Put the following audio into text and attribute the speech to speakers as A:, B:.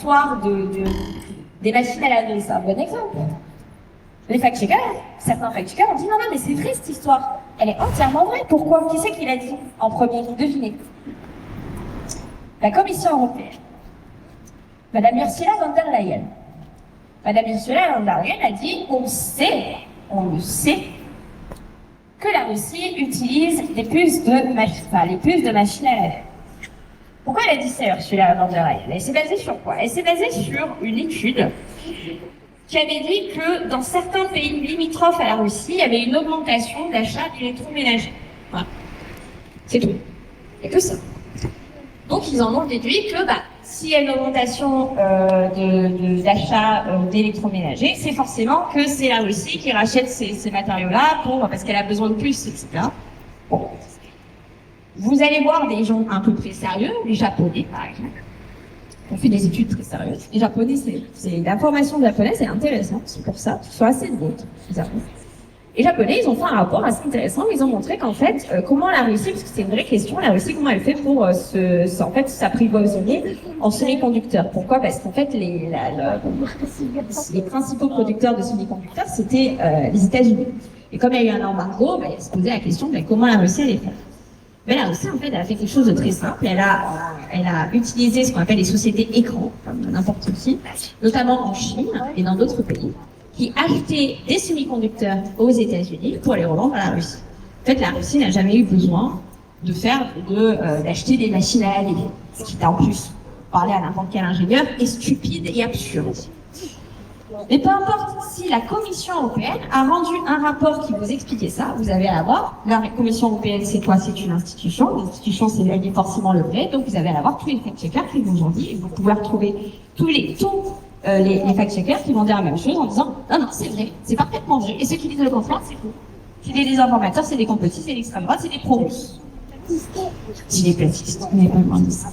A: l'histoire des machines à laver, c'est un bon exemple. Les fact-checkers, certains fact-checkers ont dit non, mais c'est vrai cette histoire. Elle est entièrement vraie. Pourquoi? Qui c'est qui l'a dit en premier? Devinez. La Commission européenne. Madame Ursula von der Leyen. Madame Ursula von der Leyen a dit on le sait, que la Russie utilise les puces de machines à laver. Pourquoi elle a dit ça, Ursula von der Leyen? Elle s'est basée sur quoi? Elle s'est basée sur une étude qui avait dit que dans certains pays limitrophes à la Russie, il y avait une augmentation d'achat d'électroménagers. Voilà. C'est tout. Il n'y a que ça. Donc ils en ont déduit que s'il y a une augmentation d'achat d'électroménagers, c'est forcément que c'est la Russie qui rachète ces matériaux-là parce qu'elle a besoin de puces, etc. Bon. Vous allez voir des gens un peu très sérieux, les Japonais par exemple. On fait des études très sérieuses. Les Japonais, c'est l'information japonaise est intéressante, c'est pour ça, ils sont assez drôles. Les Japonais, ils ont fait un rapport assez intéressant, ils ont montré qu'en fait, comment la Russie, parce que c'est une vraie question, la Russie, comment elle fait pour s'apprivoisonner en semi-conducteurs. Pourquoi? Parce qu'en fait, les principaux producteurs de semi-conducteurs, c'était les États-Unis. Et comme il y a eu un embargo, ils se posaient la question de comment la Russie allait faire. Mais la Russie, en fait, elle a fait quelque chose de très simple. Elle a utilisé ce qu'on appelle les sociétés écrans, comme n'importe qui, notamment en Chine et dans d'autres pays, qui achetaient des semi-conducteurs aux États-Unis pour les revendre à la Russie. En fait, la Russie n'a jamais eu besoin d'acheter des machines à laver, ce qui est en plus, parler à n'importe quel ingénieur, est stupide et absurde. Mais peu importe, si la Commission européenne a rendu un rapport qui vous expliquait ça, vous avez à la voir. La Commission européenne, c'est quoi? C'est une institution. L'institution, c'est forcément le vrai. Donc, vous avez à la voir tous les fact-checkers qui vous ont dit, et vous pouvez retrouver tous les fact-checkers qui vont dire la même chose en disant non, c'est vrai, c'est parfaitement vrai. Et ceux qui disent le contraire, c'est faux. C'est des désinformateurs, c'est des complotistes, c'est l'extrême droite, c'est des pro-russes. C'est des platistes, on n'est pas loin de ça.